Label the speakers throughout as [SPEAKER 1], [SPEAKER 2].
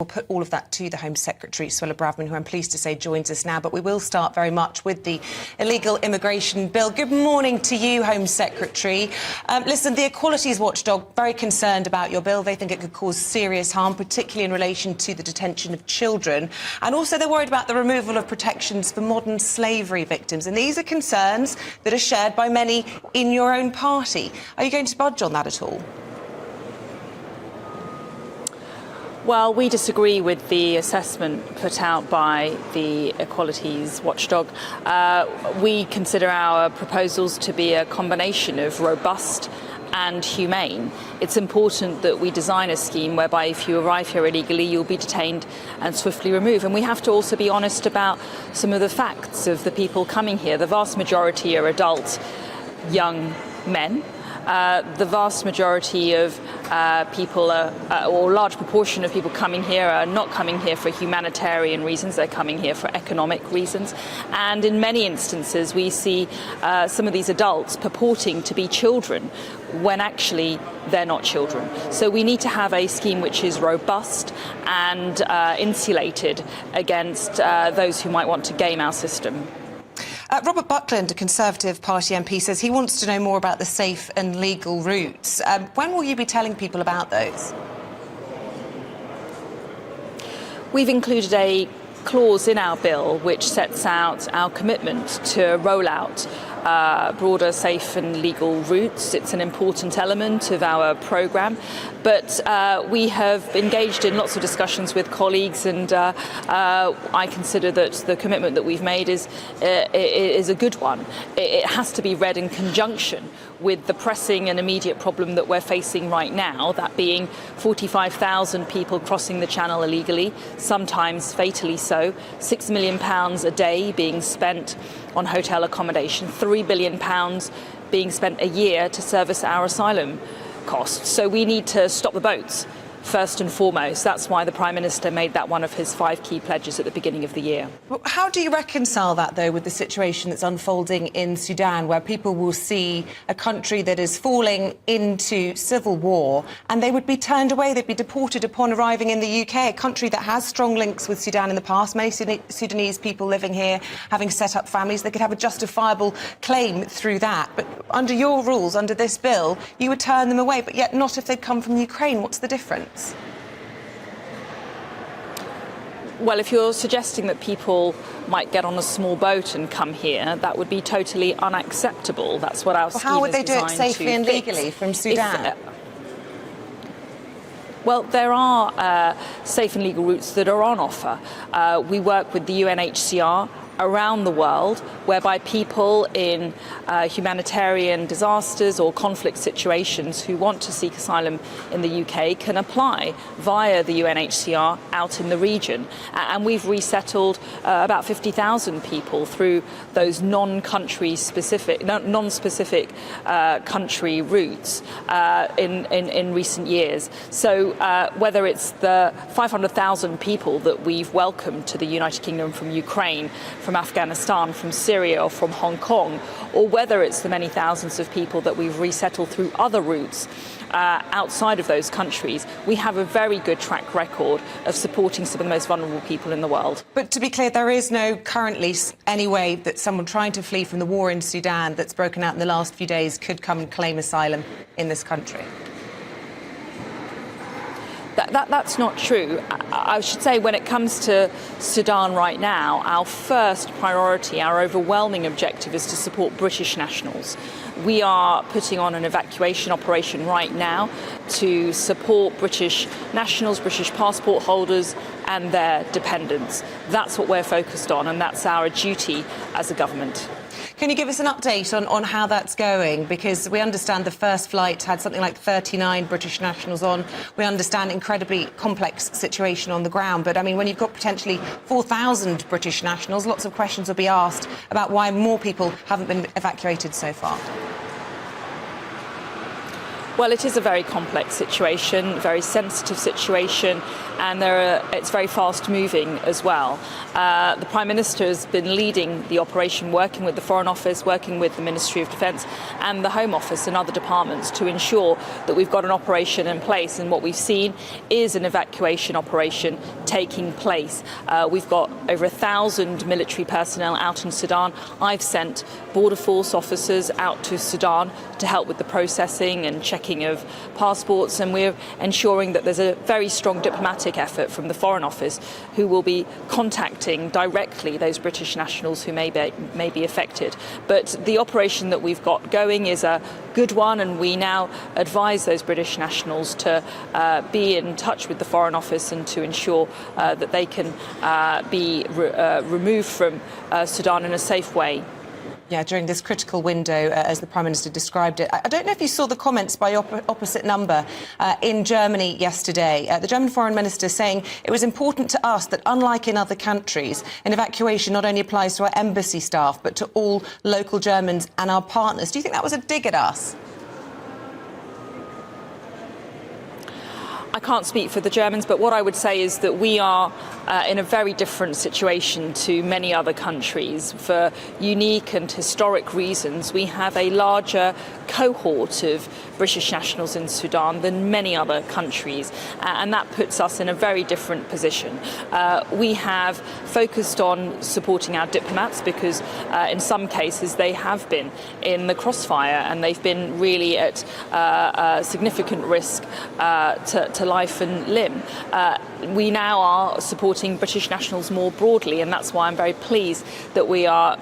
[SPEAKER 1] We'll put all of that to the Home Secretary, Suella Braverman, who I'm pleased to say joins us now. But we will start very much with the illegal immigration bill. Good morning to you, Home Secretary. Listen, the Equalities Watchdog very concerned about your bill. They think it could cause serious harm, particularly in relation to the detention of children. And also they're worried about the removal of protections for modern slavery victims. And these are concerns that are shared by many in your own party. Are you going to budge on that at all?
[SPEAKER 2] Well, we disagree with the assessment put out by the Equalities Watchdog. We consider our proposals to be a combination of robust and humane. It's important that we design a scheme whereby if you arrive here illegally, you'll be detained and swiftly removed. And we have to also be honest about some of the facts of the people coming here. The vast majority are adult, young men. The vast majority of people, or a large proportion of people coming here are not coming here for humanitarian reasons, they're coming here for economic reasons. And in many instances we see some of these adults purporting to be children when actually they're not children. So we need to have a scheme which is robust and insulated against those who might want to game our system.
[SPEAKER 1] Robert Buckland, a Conservative Party MP, says he wants to know more about the safe and legal routes. When will you be telling people about those?
[SPEAKER 2] We've included a clause in our bill which sets out our commitment to roll out broader safe and legal routes. It's an important element of our programme, but we have engaged in lots of discussions with colleagues, and I consider that the commitment that we've made is a good one. It has to be read in conjunction with the pressing and immediate problem that we're facing right now, that being 45,000 people crossing the Channel illegally, sometimes fatally so, £6 million a day being spent on hotel accommodation, £3 billion being spent a year to service our asylum costs. So we need to stop the boats, first and foremost. That's why the Prime Minister made that one of his 5 key pledges at the beginning of the year.
[SPEAKER 1] How do you reconcile that, though, with the situation that's unfolding in Sudan, where people will see a country that is falling into civil war and they would be turned away, they'd be deported upon arriving in the UK, a country that has strong links with Sudan in the past, many Sudanese people living here, having set up families, they could have a justifiable claim through that. But under your rules, under this bill, you would turn them away, but yet not if they'd come from Ukraine. What's the difference?
[SPEAKER 2] Well, if you're suggesting that people might get on a small boat and come here, that would be totally unacceptable. That's what our scheme is
[SPEAKER 1] how would they do it
[SPEAKER 2] designed
[SPEAKER 1] safely and
[SPEAKER 2] to
[SPEAKER 1] legally
[SPEAKER 2] fix.
[SPEAKER 1] from Sudan?
[SPEAKER 2] Well, there are safe and legal routes that are on offer. We work with the UNHCR around the world, whereby people in humanitarian disasters or conflict situations who want to seek asylum in the UK can apply via the UNHCR out in the region. And we've resettled about 50,000 people through those non-specific country routes in recent years. So whether it's the 500,000 people that we've welcomed to the United Kingdom from Ukraine, from Afghanistan, from Syria or from Hong Kong, or whether it's the many thousands of people that we've resettled through other routes outside of those countries, we have a very good track record of supporting some of the most vulnerable people in the world.
[SPEAKER 1] But to be clear, there is no currently any way that someone trying to flee from the war in Sudan that's broken out in the last few days could come and claim asylum in this country?
[SPEAKER 2] That's not true. I should say when it comes to Sudan right now, our first priority, our overwhelming objective is to support British nationals. We are putting on an evacuation operation right now to support British nationals, British passport holders and their dependents. That's what we're focused on, and that's our duty as a government.
[SPEAKER 1] Can you give us an update on how that's going? Because we understand the first flight had something like 39 British nationals on. We understand incredibly complex situation on the ground. But, I mean, when you've got potentially 4,000 British nationals, lots of questions will be asked about why more people haven't been evacuated so far.
[SPEAKER 2] Well, it is a very complex situation, very sensitive situation, and it's very fast-moving as well. The Prime Minister has been leading the operation, working with the Foreign Office, working with the Ministry of Defence and the Home Office and other departments to ensure that we've got an operation in place. And what we've seen is an evacuation operation taking place. We've got over 1,000 military personnel out in Sudan. I've sent Border Force officers out to Sudan to help with the processing and checking of passports, and we're ensuring that there's a very strong diplomatic effort from the Foreign Office, who will be contacting directly those British nationals who may be affected. But the operation that we've got going is a good one, and we now advise those British nationals to be in touch with the Foreign Office and to ensure that they can be removed from Sudan in a safe way.
[SPEAKER 1] Yeah, during this critical window, as the Prime Minister described it. I don't know if you saw the comments by opposite number in Germany yesterday. The German Foreign Minister saying it was important to us that, unlike in other countries, an evacuation not only applies to our embassy staff, but to all local Germans and our partners. Do you think that was a dig at us?
[SPEAKER 2] I can't speak for the Germans, but what I would say is that we are in a very different situation to many other countries. For unique and historic reasons, we have a larger cohort of British nationals in Sudan than many other countries, and that puts us in a very different position. We have focused on supporting our diplomats because in some cases they have been in the crossfire and they've been really at significant risk to life and limb. We now are supporting British nationals more broadly, and that's why I'm very pleased that we are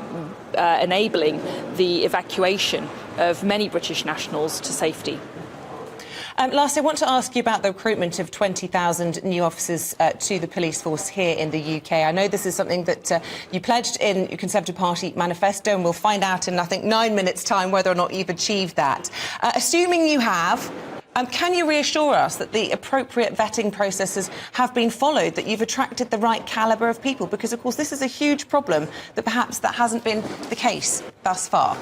[SPEAKER 2] enabling the evacuation of many British nationals to safety.
[SPEAKER 1] Lastly, I want to ask you about the recruitment of 20,000 new officers to the police force here in the UK. I know this is something that you pledged in your Conservative Party manifesto, and we'll find out in, I think, 9 minutes' time whether or not you've achieved that. Assuming you have, can you reassure us that the appropriate vetting processes have been followed, that you've attracted the right calibre of people? Because, of course, this is a huge problem that perhaps that hasn't been the case thus far.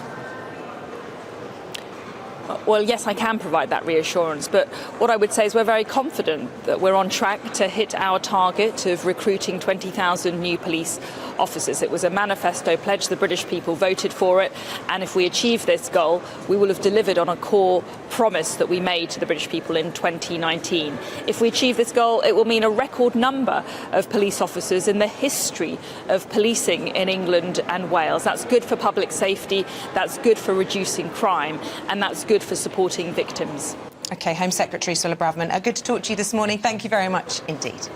[SPEAKER 2] Well, yes, I can provide that reassurance, but what I would say is we're very confident that we're on track to hit our target of recruiting 20,000 new police officers. It was a manifesto pledge. The British people voted for it, and if we achieve this goal, we will have delivered on a core promise that we made to the British people in 2019. If we achieve this goal, it will mean a record number of police officers in the history of policing in England and Wales. That's good for public safety, that's good for reducing crime, and that's good for supporting victims.
[SPEAKER 1] OK, Home Secretary Suella Braverman, good to talk to you this morning. Thank you very much indeed.